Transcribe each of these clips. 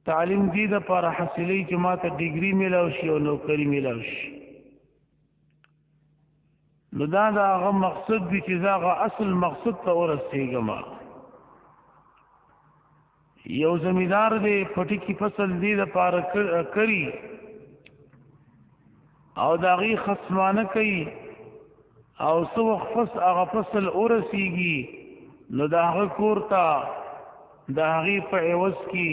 تعلیم دې د لپاره حاصلې چې ما ته ډیګري میلاو شي او نوکري میلاو شي. نو دا د هغه مقصد دی چې زه هغه اصل مقصد ته ورسېږم. یو زمیندار دی پټي کې فصل دې د لپاره کړي او د هغې خصمانه کوي او څه وخت هغه فصل ورسېږي نو د هغه کور ته د هغې په عوض کې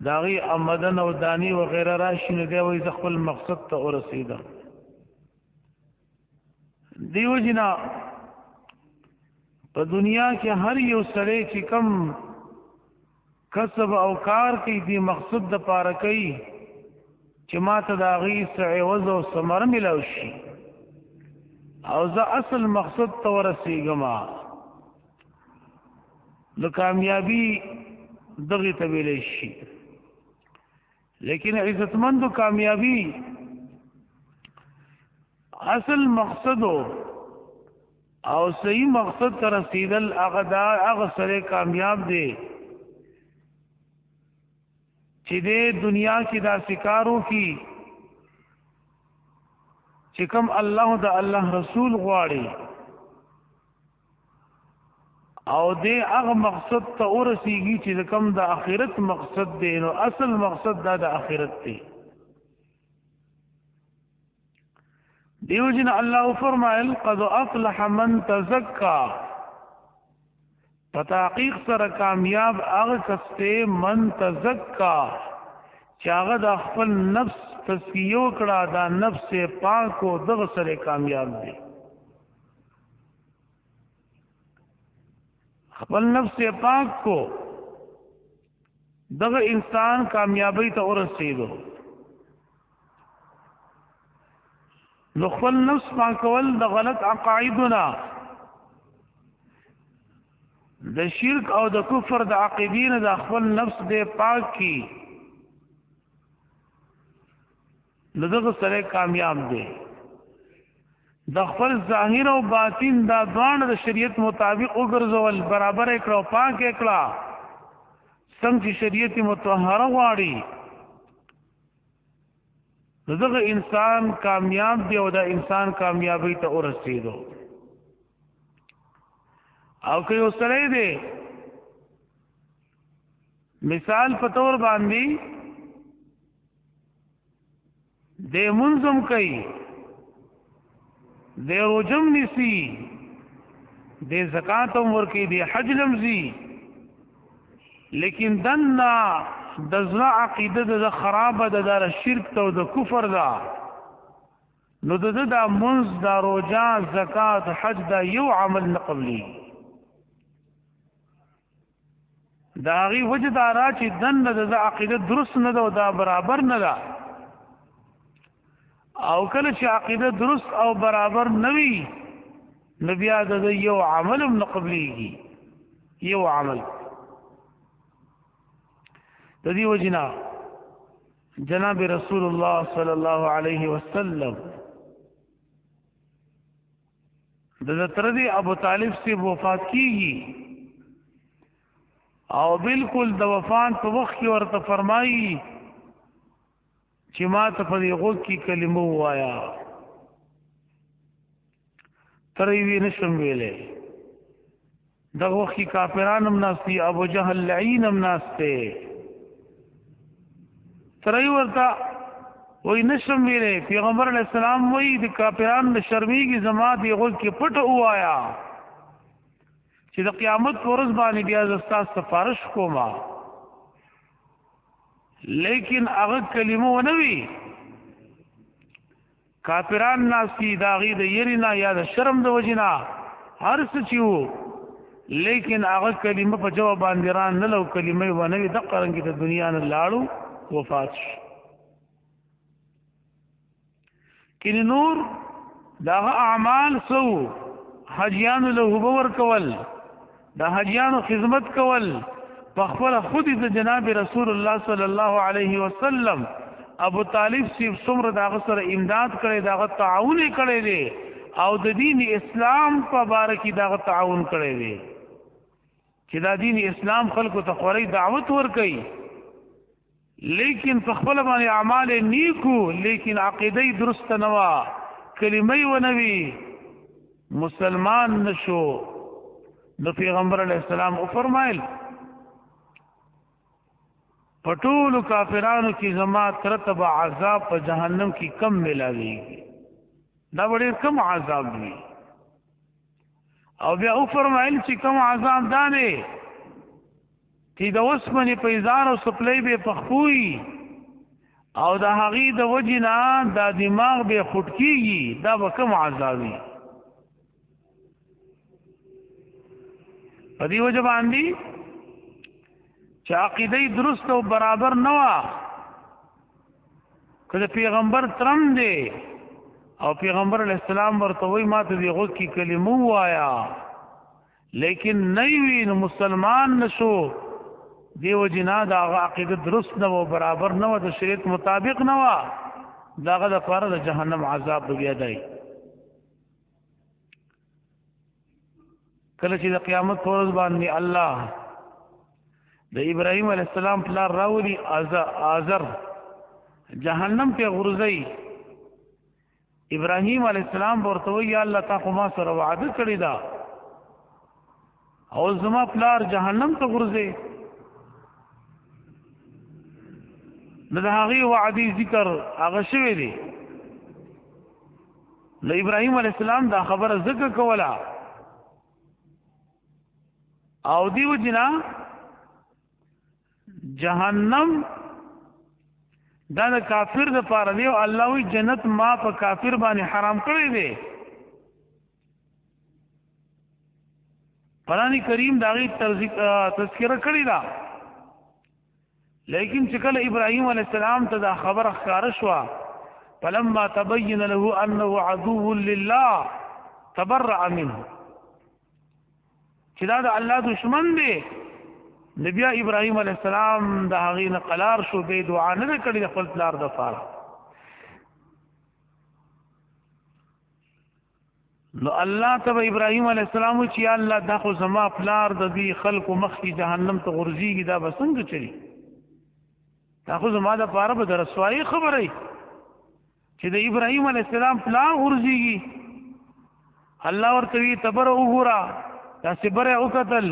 د هغې آمدن او دانې وغیره راشي نو دی وایي زه خپل مقصد ته ورسېدم. دیو جنا په دنیا کې هر یو سړی چې کم کسب او کار کوي دې مقصد د پاره کوي چې ما ته د هغې څه عوض او ثمره میلاو شي او زه اصل مقصد ته ورسېږم. نو کامیابی دغې ته ویلی شي. لیکن عزتمندو کامیابی اصل مقصد او صحیح مقصد ته رسیدل هغه سره کامیاب دی چې د دنیا کې داسې کارو کې چې کوم الله د الله رسول غواړي او دې هغه مقصد ته ورسیږي چې کوم د آخرت مقصد دی. نو اصل مقصد دا د آخرت دی. دیو جن الله فرمایل قد افلح من تزکا، په تحقیق سره کامیاب هغه کس دی من تزکا چې هغه د خپل نفس تزکیه وکړه، دا نفس پاک او دغه سره کامیاب دی. خپل نفس پاک کو دغه انسان کامیابی ته ورسېدو. نو خپل نفس پاکول د غلط عقایدونه د شرک او د کفر د عقیدین د خپل نفس د پاک کی نو دغه سره کامیاب دی. د خپل ظاهر او باطن دا دوانه د شریعت مطابق وګرځول، برابر کړه او پاک کړه څنګه چې شریعت مطهره غواړي. دغه انسان کامیاب دی او دا انسان کامیابی ته ورسېدو. او که یو سړی دی مثال په طور باندې د منظم کوي، د روزم نیسي، د زکات هم ورکوي، د حج لمزي، لیکن دنه د زړه عقیده د خرابه د شرک ته او د کفر ده، نو د دا منځ دا روزه زکات حج دا یو عمل نه قبلي. دا هغې وجه دا را چې دنه د عقیده درست نه ده او دا برابر نه ده. او کله چې عقیده درست او برابر نه وي نو بیا د یو عمل هم نه قبلېږي. یو عمل د دې وجنا جناب رسول الله صلی الله علیه وسلم د تر دې ابو طالب سے وفات کیږي او بالکل د وفات په وخت کې ورته فرمایي چې ما ته په دې غوږ کې کلمه وایا، ترې وی نشم ویلې. دغه وخت کې کافران هم ناستي، ابو جهل لعین هم ناسته، ترې ورته وی نشم ویلې. پیغمبر علیه السلام وی د کافرانو د شرمېږي زما دې غوږ کې پټ وایا چې د قیامت په ورځ باندې بیا زه ستاسو سفارش کومه. لیکن هغه کلمه ونه وی، کافران ناسی د هغې د یرې نه یا د شرم د وجې نه هر څه چې وو، لیکن هغه کلمه په جواب باندې ران نه لو، کلمه یې ونه وي. دقه رنګې د دنیا نه لاړو وفات شو. کینې نور د هغه اعمال څه وو؟ حجیانو له هوبه ورکول، د حجیانو خدمت کول، په خپل خود د جناب رسول الله صلی الله علیه وسلم ابو طالب سی څومره دغه سره امداد کړي، دغه تعاون کړي دي او د دین اسلام په باره کې دغه تعاون کړي دي چې دا دین اسلام خلکو ته خوري دعوت ورکړي. لیکن په خپل باندې اعمال نیکو لیکن عقیده درست نه وا کلمې ونوي مسلمان نشو نو پیغمبر علیہ السلام او فرمایل پټول کافرانو کی زما ترتب عذاب په جهنم کی کم ملاویږي دا ډېر کم عذاب وي او بیا او فرمایل چې کم عذاب دانه چې د وسمنې په ازار او سپلې به پخپوي او د هغې د وجې نه دا دماغ به خټ کېږي دا به کوم عذاب وي په دې وجه باندې چې عقیده درست او برابر نه وه که د پیغمبر ترم دی او پیغمبر علیه السلام ورته وایي ما ته دې غوږ کې کلمه ووایه لیکن نه وي نو مسلمان نشو دیو جنا دا عقیده درست نه و برابر نه و د شریعت مطابق نه و داغه د پاره د جهنم عذاب بیا دی کله چې د قیامت پر ورځ باندې الله د ابراهیم علیه السلام پلار راوړي آزر جهنم ته غورځي ابراهیم علیه السلام ورته وی یا الله تا خو ما سره وعده کړی دا او زما پلار جهنم ته غورځي نو د هغې وعدې ذکر هغه شوی دی نو ابراهیم علیه السلام دا خبره ذکر کوله او دیو جنا جهنم دا د کافر د پاره دی او الله وی جنت ما په کافر باندې حرام کړی دی قرآن کریم دا غي تذکرہ کړی دا لیکن چې کله ابراهیم علیه السلام ته دا خبره ښکاره شوه فلما تبین له انه عدو لله تبرأ منه چې دا د الله دشمن دی نبی ابراهیم علیه السلام د هغې نه قلار شو به دعا نه ده کړې د خپل پلار دپاره نو الله ته به ابراهیم علیه السلام وایي چې یا الله دا خو زما پلار د دې خلکو مخکې جهنم ته غورځېږي دا به څنګه چلي دا خو زما دپاره به د رسوایي خبره چې د ابراهیم علیه السلام پلار غورځېږي الله ورته وی ته بره وګوره داسې بره وکتل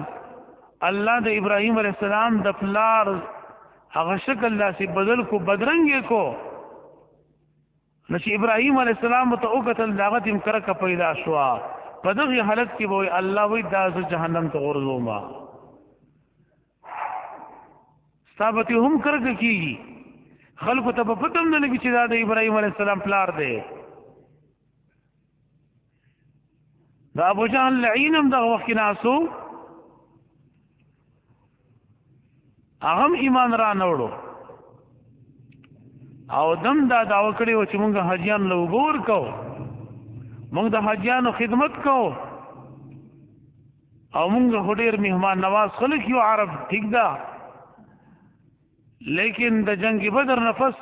الله د ابراهیم علیه السلام د پلار هغه شکل داسې بدل کو بدرنګ یې کو نو چې ابراهیم علیه السلام ته وکتل د هغه تم کرکه پیدا شوه په دغې حالت کې به وایي الله وایي دا زه جهنم ته غورځوم ستا به هم کرکه کېږي خلکو ته به پته هم نه لګي چې دا د ابراهیم علیه السلام پلار دی د ابو جهل لعین هم دغه وخت کې ناستو هغه هم ایمان را نه وړو او دم دا دعوه کړې وه چې مونږ حاجیانو له اوبه ورکوو مونږ د حاجیانو خدمت کوو او مونږ خو ډېر مهمان نواز خلک یو عرب ټیک ده لیکن د جنگ بدر نفس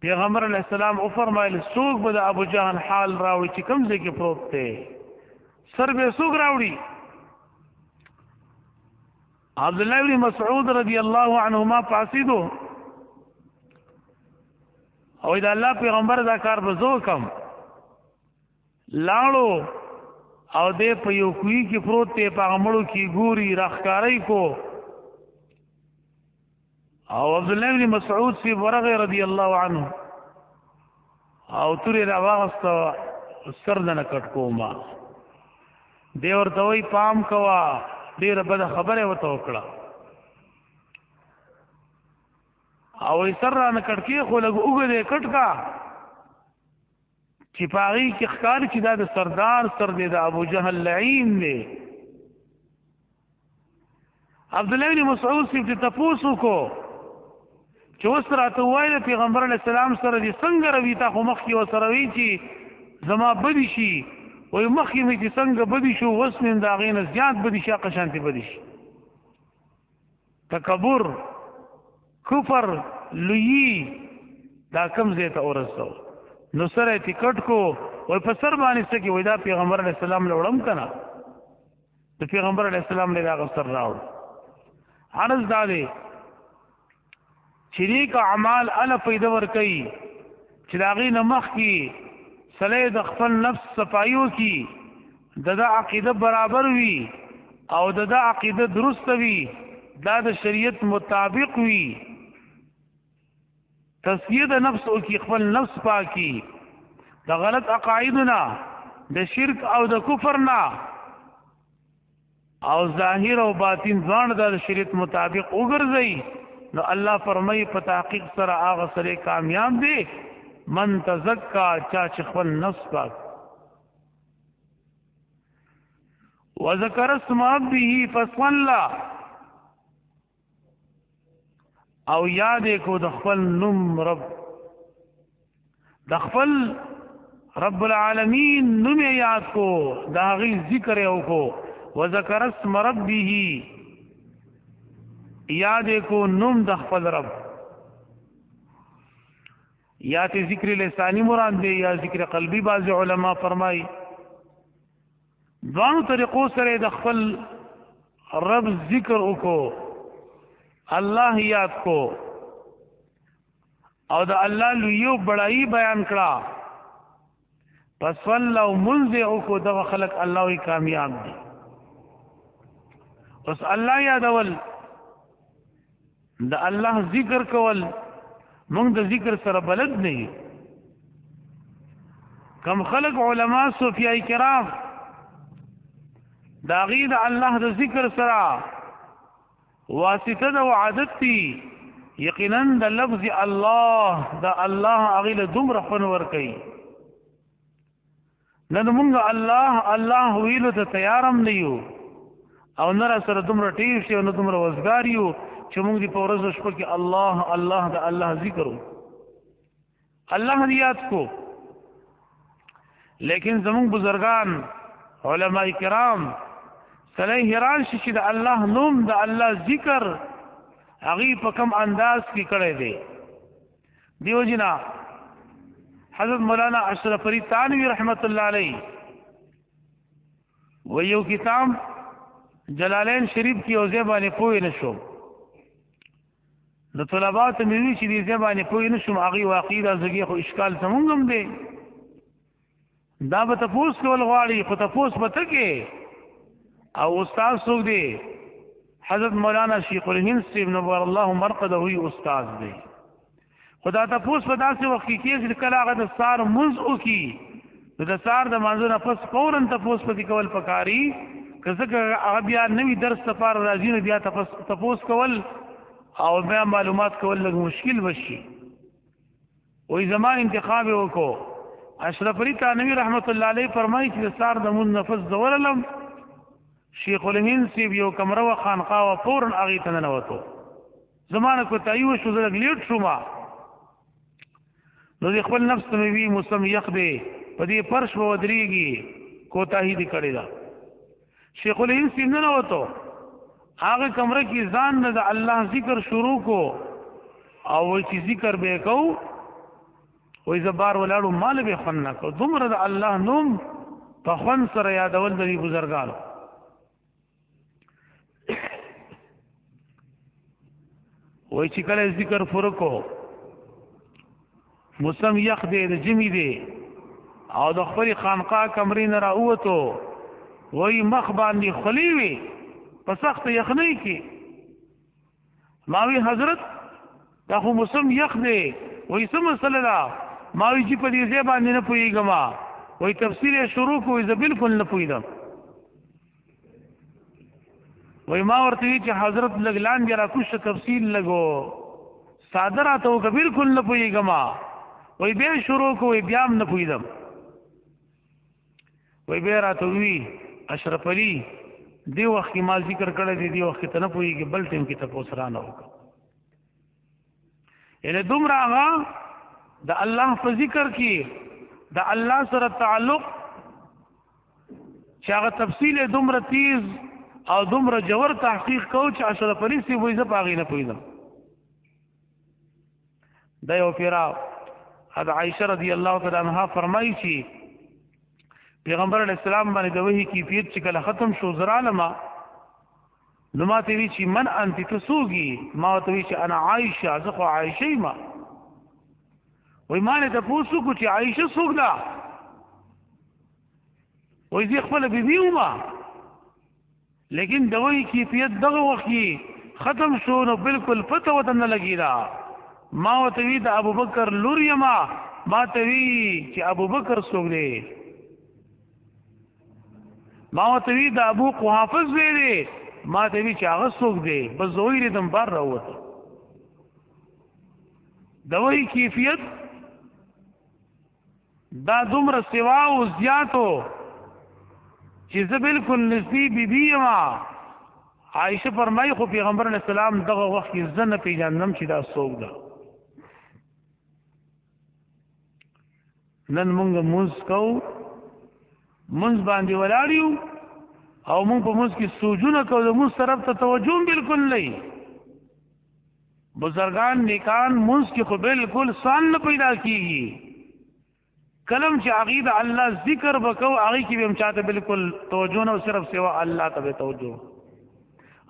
پیغمبر علیہ السلام او فرمایل څوک به د ابو جهل حال راوړي چې کوم ځای کې پروت دی سر به څوک راوړي عبدالله بن مسعود رضی الله عنهما پاسیدو او دا الله پیغمبر دا کار به زه وکړم لاړو او دی په یو کوی کې پروت دی په هغه مړو کې ګوري راښکاری کو او عبدالله بن مسعود سی ورغه رضی الله عنه او تورې راواغسته سر دنه کټ کوما دی ورته وایي پام کوه ډېره بده خبره ورته وکړه او سر رانه کټ کې خو لږ اوږه دی کټ کا چې په هغې کې ښکاري چې دا د سردار سر دی د ابو جهل لعین دی عبدالله بن مسعود صاحب ته تپوس وکړو چې اوس راته ووایه د پیغمبر علیه السلام سره دې څنګه روي تا خو مخکې ورسره وي چې زما بدي شي وایي مخکې مې چې څنګه بدي شو اوس مې د هغې نه زیات بدي شي هغه شانتې بدي شي تکبر کفر لویي دا کم ځای ته ورسو نو سره یې ټیکټ کو وایي په سر باندې څه کې وایي دا پیغمبر علیه السلام له وړم که نه د پیغمبر علیه السلام له هغه سر راوړ عرض دا دی چې نیک اعمال ال پیدا ور کوي چې داغي نمخ کی سړی د خپل نفس صفایو کی د عقیده برابر وي او د عقیده درست وي دا د شریعت مطابق وي تسیید نفس او کی خپل نفس پاکی د غلط عقایدنا د شرک او د کفر نه او ظاهر او باطن ځان د شریعت مطابق وګرځي نو الله فرمایي په تحقیق سره هغه سره کامیاب دی من تزکا چا چې خپل نفس پاک وذکر اسم ربه فصلى او یاد کو د خپل نوم رب د خپل رب العالمین نوم یاد کو دا غي ذکر یو کو وذکر اسم ربه یاد کو نوم د خپل رب یا ته ذکر لسانی مراد دی یا ذکر قلبی بعض علما فرمای دوانو طریقو سره د خپل رب ذکر وکړو الله یاد کو او د الله لویو بڑائی بیان کړه پس ولو منزع کو د خلق الله وی کامیاب دي پس الله یادول د الله ذکر کول موږ د ذکر سره بلد نه یو کم خلق علما صوفیای کرام دا غي د الله د ذکر سره واسطه د عادت دي یقینا د لفظ الله د الله اغیله دومره خون ور کوي نن موږ الله الله ویلو ته تیارم نه یو او نر سره دومره ټیف شي او دومره وزګار یو چې موږ دی په ورځ شپه کې الله الله د الله ذکر الله یاد کو لیکن زمون بزرگان علماء کرام سلی حیران شي چې د الله نوم د الله ذکر هغه په کوم انداز کې کړی دی دیو جنا حضرت مولانا اشرف علی تانوی رحمت الله علیه و یو کتاب جلالین شریف کی او زبانه پوی نشو د طلبات مې چې دې زبانه پوی نشم هغه واقعي د زګي خو اشکال سمونګم دی دا به تاسو کول غواړي خو تاسو به تکي او استاد څوک دی حضرت مولانا شیخ الهند صاحب نور الله مرقده وی استاد دی خدا تاسو په داسې وخت کې چې کله هغه د سار منځ او کی د سار د منځ نه پس فورا تاسو په کول پکاري کزه هغه بیا نوې درس سفر راځي نو بیا تاسو کول او بیا معلومات کول لږ مشکل وشي وې زمان انتخاب وکړو اشرف علی تانوی رحمت الله علیه فرمایي چې سار د مون نفس زوللم شیخ الهند سی یو کمره و خانقاه و فورا اغه ته نه وته زمانه کو تایو شو زړه لیټ شو ما نو د خپل نفس ته وی مسلم یخ دی په دې پرش و ودریږي کوتاهی دی کړی دا شیخ الهند سی نه وته هغه کمره کې ځان نه د الله ذکر شروع کو او چې ذکر به کو وې زبار ولاړو مال به خن نه کو دومره د الله نوم په خون سره یادول د بزرګانو وای چې کله ذکر فرقو موسم یخ دی د جمی دی او د خپل خانقاه کمرې نه راووتو وای مخ باندې خلی وی په سخت یخنۍ کې ماوی حضرت دا خو موسم یخ دی وای څه مسله ده ماوی چې په دې ځای باندې نه پوهیږم وای تفسیر شروع کوی زه بالکل نه پوهیدم وای ما ورته چې حضرت لګلان بیا را کوش تفصیل لګو صادره ته بالکل نه پوهیږم وای بیا شروع کوی بیا هم نه پوهیدم وای بیا راته وی اشرف علی دی وخت کې مال ذکر کړی دی وخت ته نه پوهیږي بل ټیم کې تاسو را نه وکړه اله دومره هغه د الله په ذکر کې د الله سره تعلق چې هغه تفصیل دومره تیز او دومره جوور تحقیق کو چې اشرف علی سی وایي زه پاغې نه پوهیدم دا یو پیرا حضرت عائشہ رضی الله تعالی عنها فرمایي چې پیغمبر علیہ السلام باندې د وحی کیفیت چې کله ختم شو زرالما نو ما ته وی چې من انت تسوږي ما ته وی چې انا عائشه زه خو عائشه ما وای ما نه تاسو کو چې عائشه څوک ده وای زه خپل بیبي وما لیکن دوی کیفیت دغه وخت ختم شو نو بالکل پته وته نه لګی دا ما ته وی د ابوبکر لور یما ما ته وی چې ابوبکر څوک دی ما ته وی د ابو قحافظ دی ما ته وی چې هغه څوک دی بس زوی دې بار راوته دوی کیفیت دا دومره سوا او زیاتو چې زه بالکل نسبی بیبی ما عائشه فرمای خو پیغمبر علیہ السلام دغه وخت کې زنه پیژندم چې دا څوک ده نن مونږ موږ کو مونږ باندې ولاړیو او مونږ په موږ کې سوجونه کو د موږ طرف ته توجه بالکل نه بزرگان نیکان موږ کې خو بالکل سان نه پیدا کیږي کلم چې عقیده الله ذکر وکاو هغه کې به هم چاته بالکل توجه نه صرف سوا الله ته توجه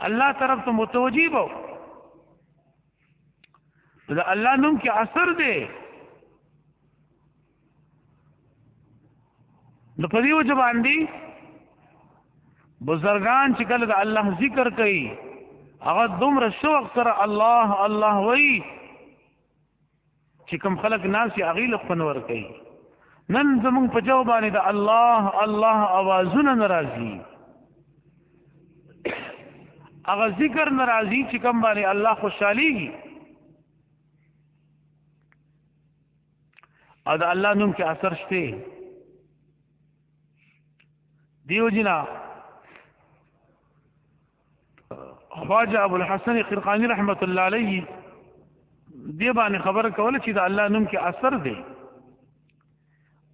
الله طرف ته متوجی وو دا الله نوم کې اثر دی نو په دې وجه باندې بزرگان چې کله د الله ذکر کوي هغه دومره شوق سره الله الله وای چې کوم خلق ناس یې هغه له خنور کوي نن زمونږ په جواب باندې د الله الله आवाजونه ناراضي هغه ذکر ناراضي چې کوم باندې الله خوشاليږي او د الله نوم کې اثر شته دیو جنا خواجه ابو الحسن قرقانی رحمت الله علیه دی باندې خبر کوله چې د الله نوم کې اثر دی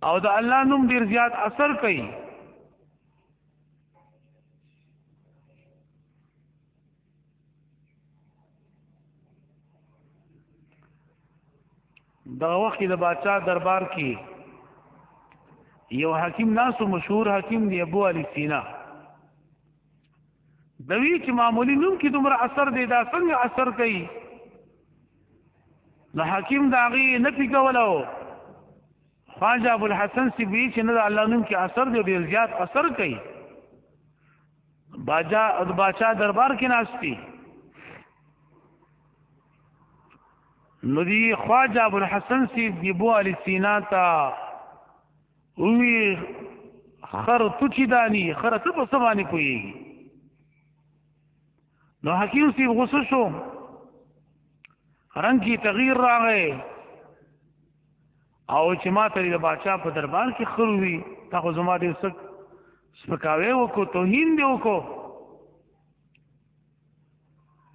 او د الله نوم ډیر زیات اثر کوي دا وخت د بادشاہ دربار کې یو حکیم ناسو مشهور حکیم دی ابو علی سینا دوی چې معمولی نوم کې دومره اثر دی دا څنګه اثر کوي نو حکیم دا غي نه پیګولو خواجه ابو الحسن سی وی چې نه الله نوم کې اثر دی ډیر زیات اثر کوي بادشاہ دربار کې ناشتي نو دی خواجه ابو الحسن سی ابو علی سینا تا وی خر توچی دانی خر ته په سمانی کوي نو حکیم سی غوسه شو رنگ کی تغییر راغی او چې ما ته د بادشاہ په دربار کې خروي تا خو زما دې سک سپکاوي وکړو توهین دی وکړو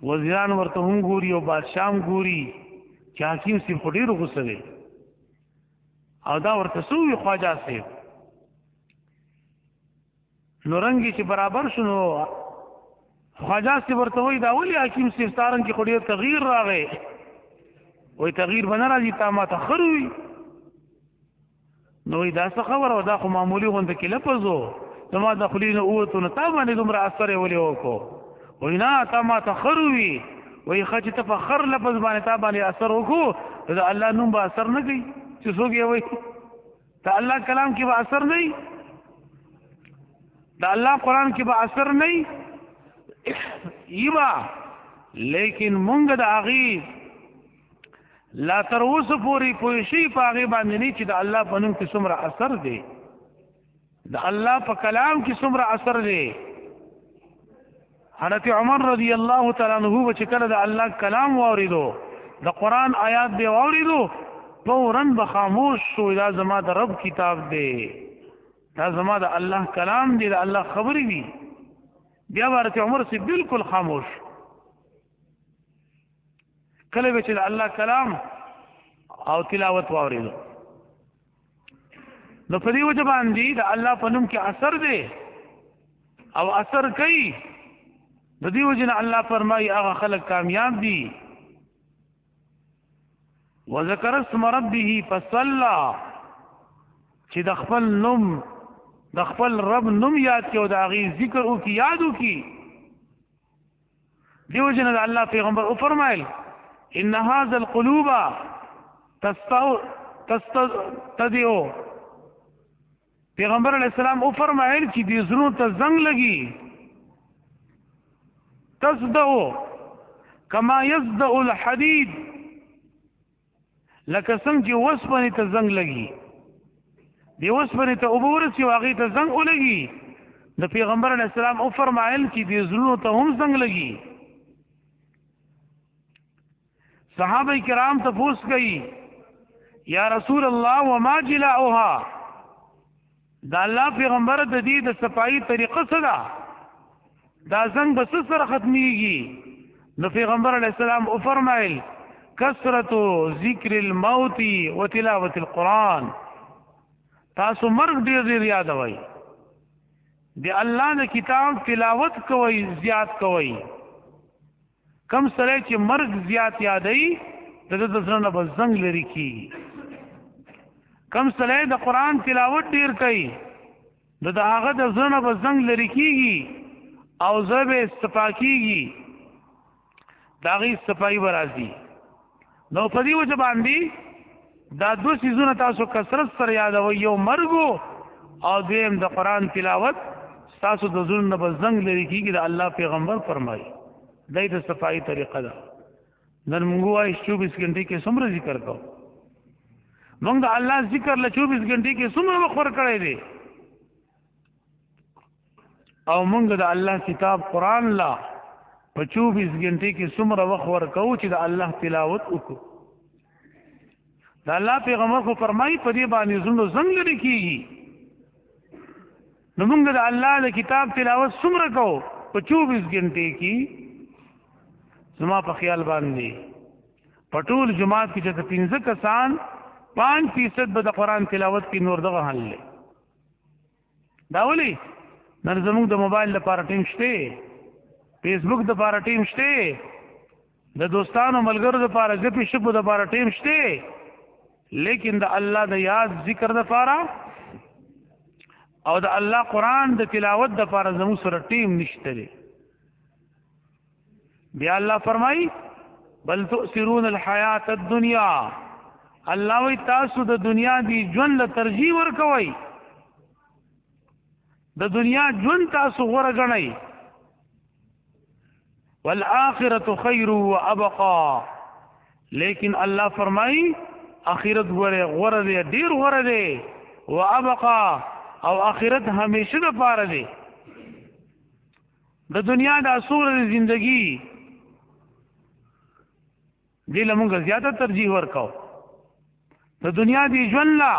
وزیران ورته هم ګوري او بادشاہ هم ګوري چې حکیم سی په ډیرو غوسه دی او دا ورته سوې خواجه صاحب نو رنګي چې برابر شنو خواجه صاحب ورته وای دا ولي حکیم صاحب ستارن کې خوري تغییر راغی وای تغییر بنا راځي تا ما ته خروي نو دا څه خبر او دا خو معمولی غونډه کې لپزو زما د خلینو اوته نو تا باندې دومره اثر ولي وکړو وای نه تا ما ته خروي وای خچ ته فخر لپز باندې تا باندې اثر وکړو دا الله نوم به اثر نه کوي چې څوک یې وای ته الله کلام کې به اثر نه دا الله قرآن کې به اثر نه ایبا لیکن مونږ د اغي لا تر اوسه پوری پوښي پاغي باندې نه چې د الله په نوم کې څومره اثر دی د الله په کلام کې څومره اثر دی حضرت عمر رضی الله تعالی عنہ چې کله د الله کلام واوریدو د قرآن آیات دی واوریدو فوراً بخاموش شو دا زما د رب کتاب دی دا زما د الله کلام دی د الله خبرې دي بیا حضرت عمر سے بالکل خاموش کله به چې د الله کلام او تلاوت واوریدو نو په دې وجه باندې د الله په نوم کې اثر دی او اثر کوي د دې وجه نه الله فرمایي هغه خلک کامیاب دي وذكر اسم ربه فصلى چې د خپل نوم د خپل رب نوم یاد کې او د هغه ذکر او کې یاد وکي دیو جن الله پیغمبر او فرمایل ان هذا القلوب تستدعو پیغمبر علیہ السلام او فرمایل چې دې زړونو ته زنګ لګي تصدعو کما يصدع الحديد لکه څنګه چې وسپنې ته زنګ لګي دی وسپنې ته وګورئ واغې ته زنګ ولګي د پیغمبر علیہ السلام او فرمایل چې دې زړونو ته هم زنګ لګي صحابه کرام تفوس کوي یا رسول الله وما جلاؤها دا الله پیغمبر د دې د صفائی طریقه څه ده دا زنګ بس سره ختميږي نو پیغمبر علیہ السلام او فرمایل کثرت ذکر الموت وتلاوه القرآن تاسو مرګ ډیر یاد وای دی الله د کتاب تلاوت کوي زیات کوي کم سره چې مرګ زیات یادای د ځنه به زنګ لري کی کم سره د قرآن تلاوت ډیر کوي د هغه د ځنه به زنګ لري کیږي او زبه صفاکیږي داغي صفای ورازي نو په دې وجه باندې دا دو سيزونه تاسو کثرت سره یادوي یو مرګو او دیم د قرآن تلاوت تاسو د ځنه به زنګ لري کیږي د الله پیغمبر فرمایي دای د صفائی طریقه ده نن موږ وای 24 غنټې کې څومره ذکر کوو موږ د الله ذکر له 24 غنټې کې څومره وخور کړی دی او موږ د الله کتاب قرآن لا په 24 غنټې کې څومره وخور کوو چې د الله تلاوت وکړو د الله پیغمبر خو فرمایي په دې باندې زړه زنګ لري کیږي نو موږ د الله د کتاب تلاوت څومره کوو په 24 غنټې کې زما په خیال باندې پټول جماعت کې چې 15 کسان 5% به د قرآن تلاوت کې نور دغه حل لې دا ولي نن زموږ د موبایل لپاره ټیم شته فیسبوک د لپاره ټیم شته د دوستانو ملګرو لپاره ځپې شپو د لپاره ټیم شته لیکن د الله د یاد ذکر د لپاره او د الله قرآن د تلاوت د لپاره زموږ سره ټیم نشته دی بیا الله فرمای بل تؤثرون الحیات الدنیا الله وی تاسو د دنیا دی ژوند له ترجیح ورکوي د دنیا ژوند تاسو غوړه غنئ والآخرة خیر وابقى لیکن الله فرمای اخرت غوړه دی ډیر غوړه دی وابقى او اخرت همیشه د پاره دی د دنیا د اصول زندگی دی لمونږ زیاته ترجیح ورکاو د دنیا دی ژوند لا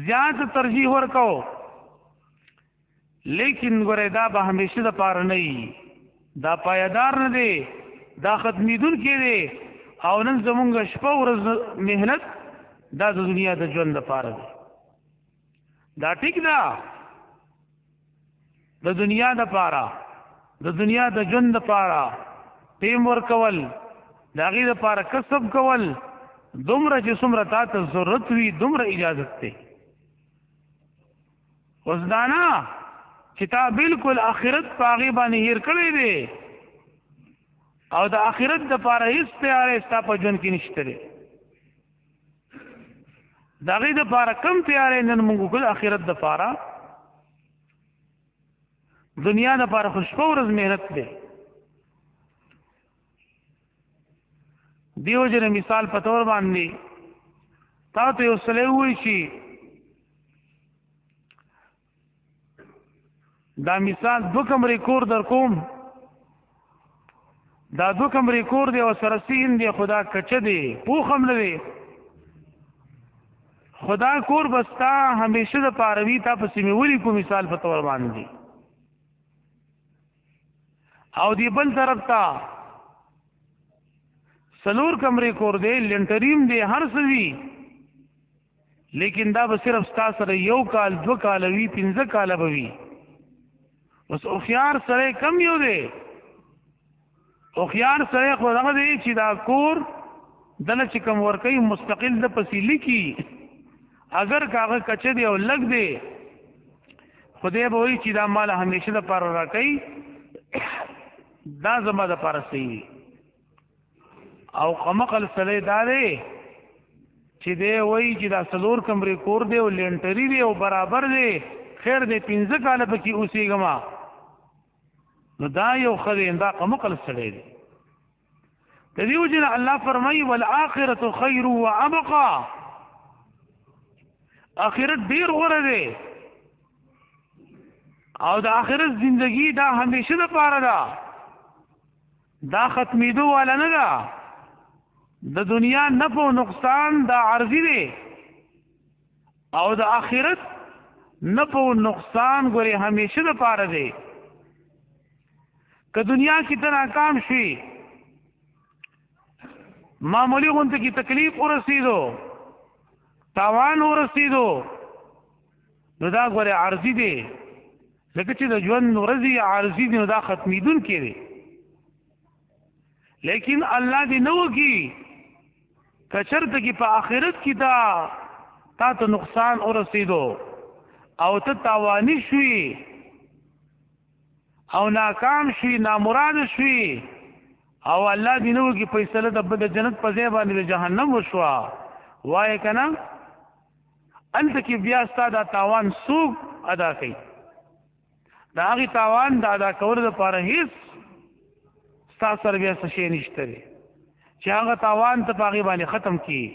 زیاته ترجیح ورکاو لیکن ګوره دا به همیشه د پاره نه دا پایدار نه دی دا ختمیدون کې دی او نن زمونږ شپه ورځ مهنت دا د دنیا د ژوند لپاره دی دا ټیک ده د دنیا د پاره د دنیا د ژوند لپاره ټیم ورکول داغي د پاره کسب کول دومره چې څومره تاسو ضرورت وي دومره اجازه ته اوس دانا چې تا بالکل اخرت پاغي باندې هیر کړی دی او د اخرت د پاره هیڅ تیارې ستا په ژوند کې نشته دی داغي د پاره کم تیارې نن موږ کول اخرت د پاره دنیا د پاره خوشبو ورځ مهنت دی دیو جن مثال په تور باندې تا ته یو سړی وایي چې دا مثال 2 کمرې کور در کوم دا 2 کمرې کور دی او سره سین دی خدا کچه دی پوخم نه دی خدا کور بستا همیشه د پاروي تا په سیمه ولی کو مثال په تور باندې او دی بل طرف تا سلور کمرې کور دی لنټریم دی هر څه وی لیکن دا به صرف ستا سره 1 کال 2 کال وی 15 کال به وی اوس اوخيار سره کم یو دی اوخيار سره خو هغه دی چې دا کور دله چې کم ورکی مستقل د پسیلی کی اگر کاغه کچه دی او لګ دی خدای به وی چې دا مال همیشه د پر راکې دا زما د پاره صحیح او قمقل سړی دا دی چې دی وایي چې دا څلور کمرې کور دی او لینټري دی او برابر دی خیر دی 15 کاله پکې اوسېږم نو دا یو ښه دی دا قمقل سړی دی د دې وجې نه الله فرمایي والآخرة خیر وابقا آخرت ډیر غوره دی او د آخرت زندگی دا همیشه د پاره ده دا ختمیدو والا نه ده د دنیا نفع و نقصان دا عرضی دی او د آخرت نفع و نقصان ګورې همیشه د پاره دی که دنیا کی ته ناکام شي معمولی غونته کی تکلیف ورسېدو تاوان ورسېدو نو دا ګورې عرضی دی لکه چې د ژوند ورځې عارضي دي نو دا ختمېدونکې دی لیکن الله دې نه وکړي که چېرته کې په آخرت کې تا ته نقصان ورسېدو او ته تاواني شوې او ناکام شوې نامراده شوې او الله دې نه وکړي فیصله د جنت په ځای باندې د جهنم وشوه وایې که نه هلته کې بیا ستا دا تاوان څوک ادا کوي دا هغې تاوان د ادا کولو دپاره هېڅ ستا سره بیا څه شی نشته دی چې هغه تاوان ته په هغې باندې ختم کړي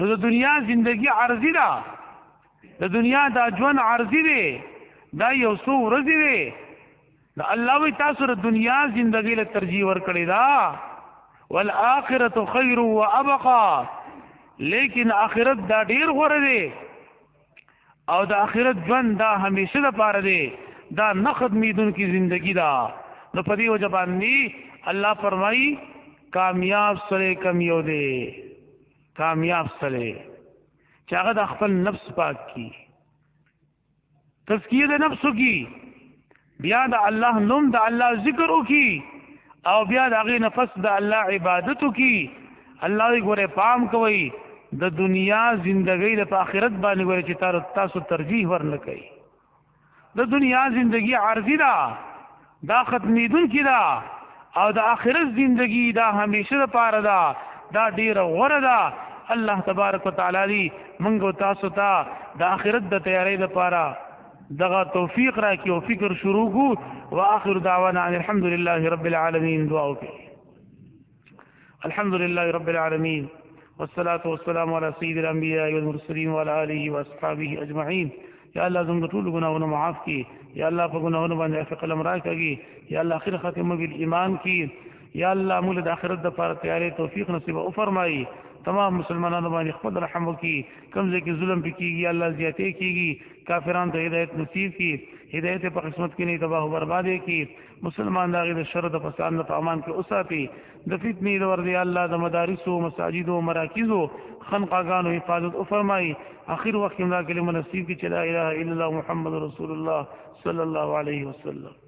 نو د دنیا زندگی عرضي ده د دنیا دا ژوند عرضي دی دا یو څو ورځې دی د الله وایي تاسو د دنیا زندگی له ترجیح ورکړې ده والآخرة خیر وابقا لیکن آخرت دا ډیر غوره دی او د آخرت ژوند دا همیشه دپاره دی دا نه ختمېدونکې زندگی ده نو په دې وجه باندې الله فرمایي کامیاب سړی کم یو دی کامیاب سړی چې هغه د خپل نفس پاک کی تزکیه د نفس وکړي بیا د الله نوم د الله ذکر وکړي او بیا د هغې نفس د الله عبادت وکړي الله وی ګورې پام کوئ د دنیا زندګۍ د په آخرت باندې ګورې چې تاسو ترجیح ورنه کوي د دنیا زندگی عارضی ده دا ختمېدونکې ده او د آخرت زندگی دا همیشه دپاره ده دا ډیره غوره ده الله تبارک وتعالی دی موږ او تاسو ته د آخرت د تیارۍ دپاره دغه توفیق راکړي او فکر شروع کړو واخر دعوانا ان الحمد لله رب العالمین دعا وکړي الحمد لله رب العالمین والصلاة والسلام على سید الانبیاء والمرسلین وعلى آله واصحابه اجمعین یا الله زموږ ټول ګناهونه معاف کړي یا الله په ګناهونو باندې عفو قلم راکړي یا الله اخر ختمه بالایمان کړي یا الله موږ د آخرت لپاره تیاری توفیق نصیب او فرمایي تمام مسلمانانو باندې خپل رحم وکړي کوم ځای کې ظلم پکې کېږي الله زیاتې کېږي کافرانو ته هدایت نصیب کړي هدایت په قسمت کې نه تباہ او برباد کړي مسلمان د هغې د شر د فساد نه په امان کې وساتي د فتنې د ور دی الله د مدارسو مساجدو مراکزو خنقاګانو حفاظت وفرمایي آخر وخت کې دا کلمه نصیب کړي چې لا اله الا الله محمد رسول الله صلی الله علیه وسلم